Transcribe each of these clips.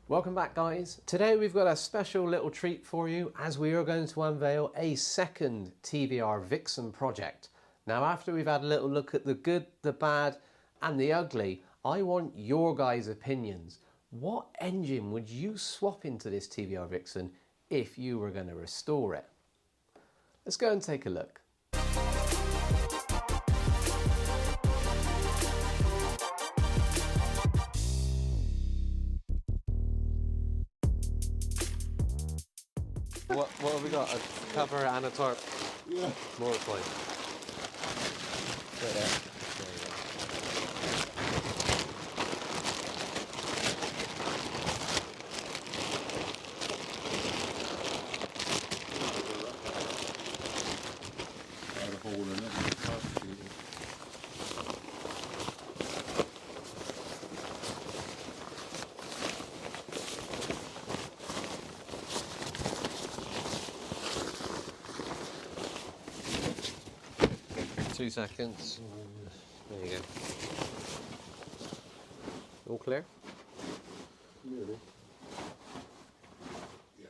Welcome back, guys. Today we've got a special little treat for you as we are going to unveil a second TVR Vixen project. Now, after we've had a little look at the good, the bad and the ugly, I want your guys' opinions. What engine would you swap into this TVR Vixen if you were going to restore it? Let's go and take a look. What have we got? A cover and a tarp? Yeah. More plate. Right there. There you go. Had a hole in it. Two seconds. There you go. All clear? Really? Yeah.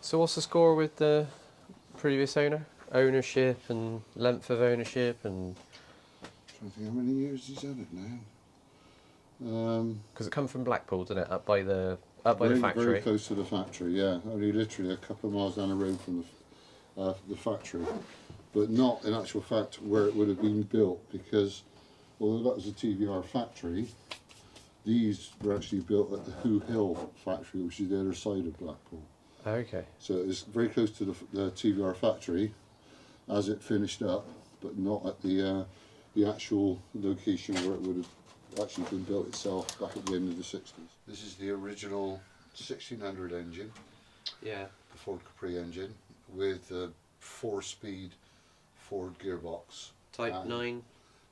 So what's the score with the previous owner? Ownership and length of ownership and... Trying to think how many years he's had it now. Because it come from Blackpool, didn't it? Up by the factory. Very close to the factory, yeah. Only literally a couple of miles down the road from the factory. But not in actual fact where it would have been built, because although that was a TVR factory, these were actually built at the Who Hill factory, which is the other side of Blackpool. Okay. So it's very close to the TVR factory as it finished up, but not at the actual location where it would have actually been built itself back at the end of the 60s. This is the original 1600 engine, Yeah. the Ford Capri engine, with a 4-speed Ford gearbox. Type 9.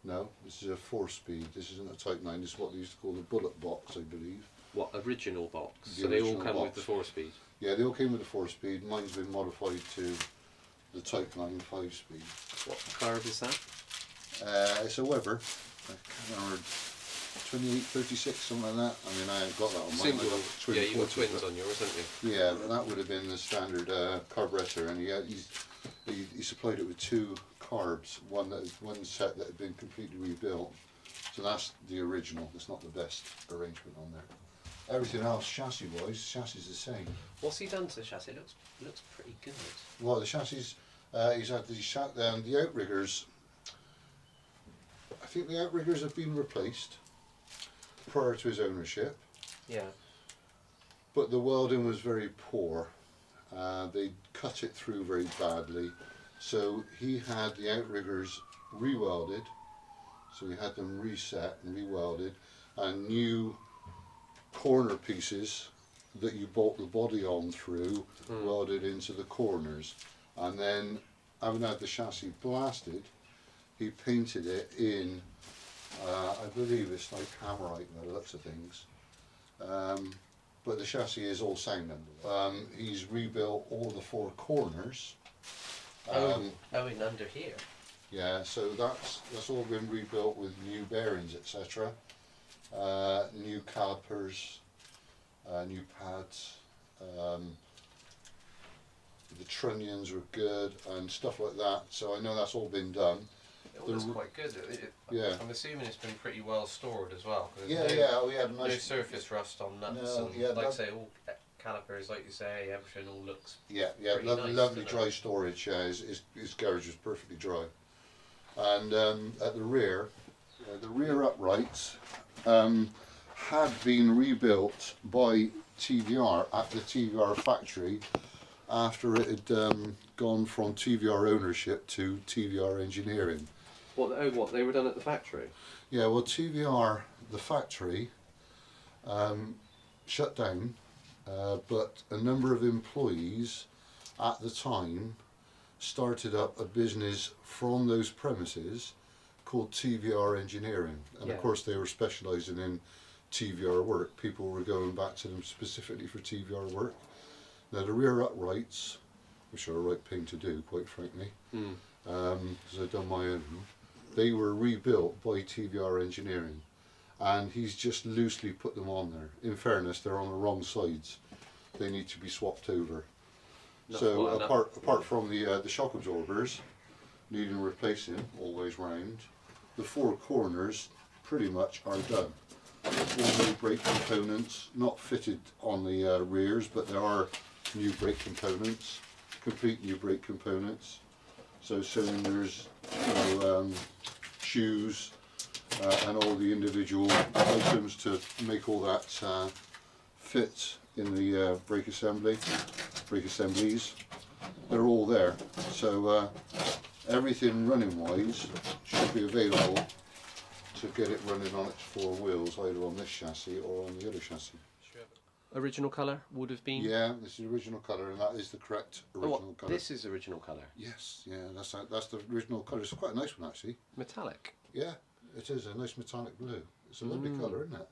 No, this is a 4-speed. This isn't a Type 9. This is what they used to call the bullet box, I believe. What, original box? The So they all original come with box. the 4-speed? Yeah, they all came with a 4-speed. Mine's been modified to the Type 9 5-speed. What carb is that? It's a Weber. I can't remember. 2836, something like that. I mean, I haven't got that on mine. Single. I got twin Yeah, you got forces, twins on yours, haven't you? Yeah, but that would have been the standard carburettor, and he supplied it with 2 carbs, one set that had been completely rebuilt. So that's the original. It's not the best arrangement on there. Everything else, chassis is the same. What's he done to the chassis? It looks pretty good. Well, the chassis, he's had the outriggers. I think the outriggers have been replaced prior to his ownership. Yeah. But the welding was very poor. They cut it through very badly. So he had the outriggers re-welded. So he had them reset and re-welded, and new corner pieces that you bolt the body on through, welded into the corners. And then, having had the chassis blasted, he painted it in, I believe it's like hammerite by the looks of things. But the chassis is all sound under. He's rebuilt all the 4 corners. In under here. Yeah, so that's all been rebuilt with new bearings, etc. New calipers, new pads. The trunnions were good and stuff like that. So I know that's all been done. It looks quite good. Yeah. I'm assuming it's been pretty well stored as well. Yeah, we had No nice. surface rust on nuts. No, and yeah, like I say, all calipers, like you say, everything all looks. Yeah, pretty nice, lovely doesn't dry it? storage. Yeah, his garage was perfectly dry. And at the rear uprights had been rebuilt by TVR at the TVR factory after it had gone from TVR ownership to TVR engineering. What they were done at the factory? Yeah, well, TVR, the factory, shut down, but a number of employees at the time started up a business from those premises called TVR Engineering. And Yeah. of course they were specialising in TVR work. People were going back to them specifically for TVR work. Now the rear uprights, which are a right pain to do, quite frankly, because I've done my own, They were rebuilt by TVR Engineering, and he's just loosely put them on there. In fairness, they're on the wrong sides. They need to be swapped over. So apart from the shock absorbers needing replacing all ways round, the four corners pretty much are done. All new brake components, not fitted on the rears, but there are new brake components, complete new brake components. So cylinders, shoes, and all the individual items to make all that fit in the brake assemblies. They're all there. So everything running wise should be available to get it running on its four wheels, either on this chassis or on the other chassis. Original colour would have been? Yeah, this is the original colour, and that is the correct original colour. This is original colour? Yes, yeah, that's the original colour. It's quite a nice one actually. Metallic? Yeah, it is a nice metallic blue. It's a lovely colour, isn't it?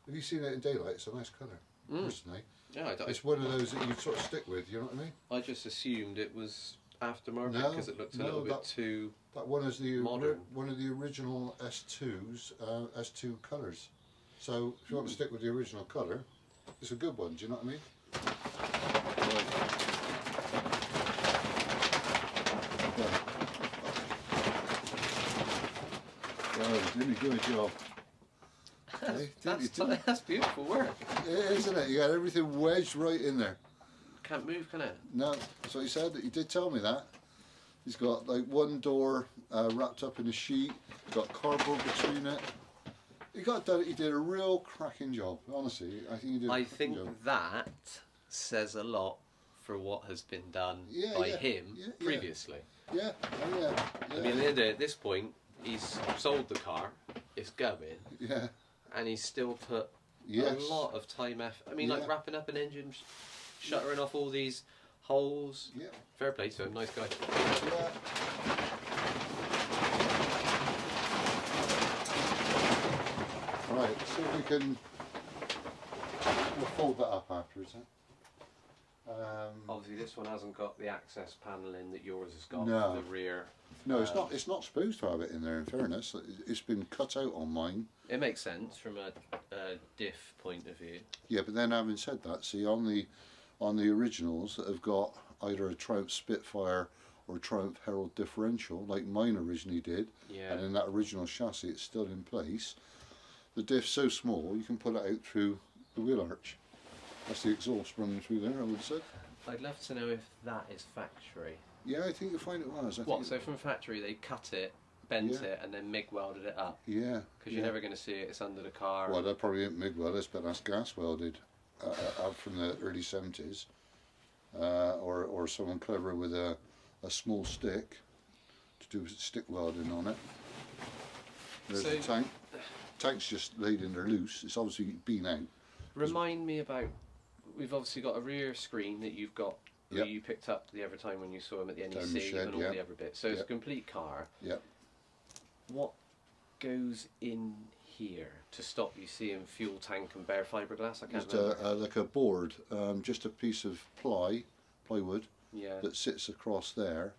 Have you seen it in daylight? It's a nice colour, personally. Yeah, it's one of those that you sort of stick with, you know what I mean? I just assumed it was aftermarket because it looked a little bit too That one is the modern. one of the original S2's S2 colours. So if you want to stick with the original colour, it's a good one. Do you know what I mean? Right. Really good job. That's beautiful work. Yeah, isn't it? You got everything wedged right in there. Can't move, can it? No, that's what he said. He did tell me that. He's got like one door wrapped up in a sheet. He's got cardboard between it. He did a real cracking job. Honestly, I think he did. I think that says a lot for what has been done by him previously. Yeah, oh yeah. I mean, at this point, he's sold the car. It's going. Yeah. And he's still put a lot of time, effort. I mean, like wrapping up an engine, shuttering off all these holes. Yeah. Fair play to him, nice guy. Yeah. Right, so we can. We'll fold that up afterwards. Obviously, this one hasn't got the access panel in that yours has got. No. The rear. No, it's not. It's not supposed to have it in there. In fairness, it's been cut out on mine. It makes sense from a diff point of view. Yeah, but then having said that, see on the originals that have got either a Triumph Spitfire or a Triumph Herald differential, like mine originally did, and in that original chassis it's still in place. The diff's so small you can pull it out through the wheel arch. That's the exhaust running through there, I would have said. I'd love to know if that is factory. Yeah, I think you'll find it was. So from factory they cut it, bent it, and then MIG welded it up? Yeah. Because you're never going to see it, it's under the car. Well, that probably ain't MIG welded, but that's gas welded out from the early 70s. Or someone clever with a small stick to do stick welding on it. There's the tank. Tank's just laid in there loose. It's obviously been out. Remind me about. We've obviously got a rear screen that you've got. That you picked up the other time when you saw him at the NEC and all the other bits. So it's a complete car. Yeah. What goes in here to stop you seeing fuel tank and bare fiberglass? I can't remember. Like a board, just a piece of plywood that sits across there,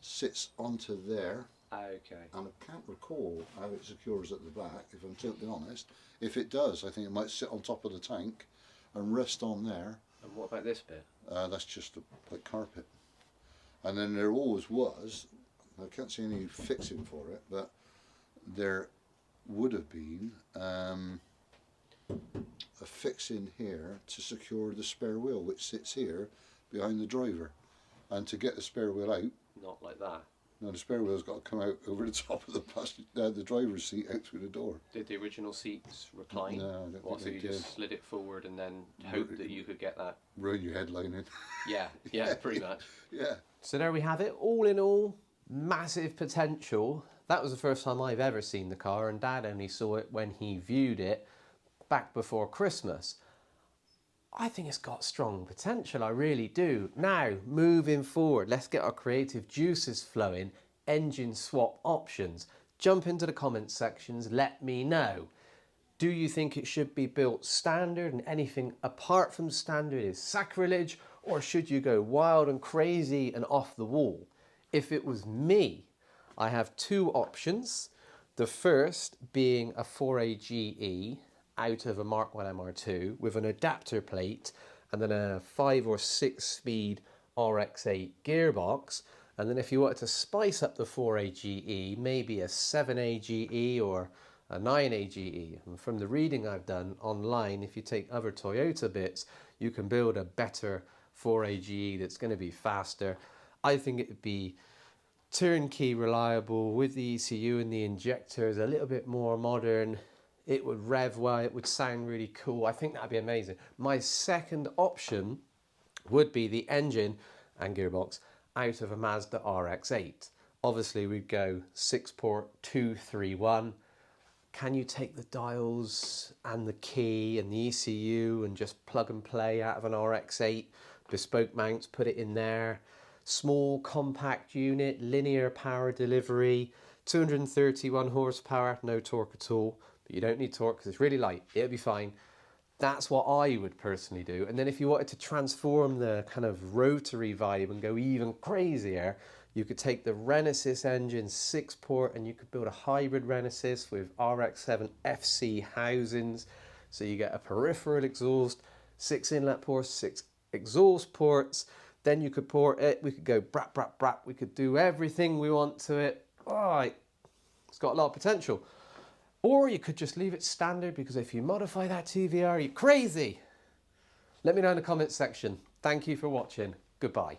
sits onto there. Okay. And I can't recall how it secures at the back, if I'm totally honest. If it does, I think it might sit on top of the tank and rest on there. And what about this bit? That's just like carpet. And then there always was, I can't see any fixing for it, but there would have been a fixing here to secure the spare wheel, which sits here behind the driver. And to get the spare wheel out, not like that. No, the spare wheel's got to come out over the top of the driver's seat out through the door. Did the original seats recline? No, I don't think so they you did. just slid it forward and then hoped that you could get that? Ruin your headlining. Yeah, pretty much. Yeah. So there we have it. All in all, massive potential. That was the first time I've ever seen the car, and Dad only saw it when he viewed it back before Christmas. I think it's got strong potential, I really do. Now, moving forward, let's get our creative juices flowing, engine swap options. Jump into the comments sections, let me know. Do you think it should be built standard and anything apart from standard is sacrilege, or should you go wild and crazy and off the wall? If it was me, I have two options. The first being a 4AGE out of a Mark 1 MR2 with an adapter plate and then a 5 or 6 speed RX8 gearbox. And then if you wanted to spice up the 4AGE, maybe a 7AGE or a 9AGE. And from the reading I've done online, if you take other Toyota bits, you can build a better 4AGE that's going to be faster. I think it would be turnkey reliable with the ECU and the injectors, a little bit more modern. It would rev well, it would sound really cool. I think that'd be amazing. My second option would be the engine and gearbox out of a Mazda RX-8. Obviously we'd go 6-port 231. Can you take the dials and the key and the ECU and just plug and play out of an RX-8? Bespoke mounts, put it in there. Small compact unit, linear power delivery, 231 horsepower, no torque at all. But you don't need torque because it's really light, it'll be fine. That's what I would personally do. And then if you wanted to transform the kind of rotary vibe and go even crazier, you could take the Renesys engine 6-port and you could build a hybrid Renesys with RX-7 FC housings. So you get a peripheral exhaust, 6 inlet ports, 6 exhaust ports. Then you could port it, we could go brap, brap, brap. We could do everything we want to it. Right, it's got a lot of potential. Or you could just leave it standard, because if you modify that TVR, you're crazy. Let me know in the comments section. Thank you for watching. Goodbye.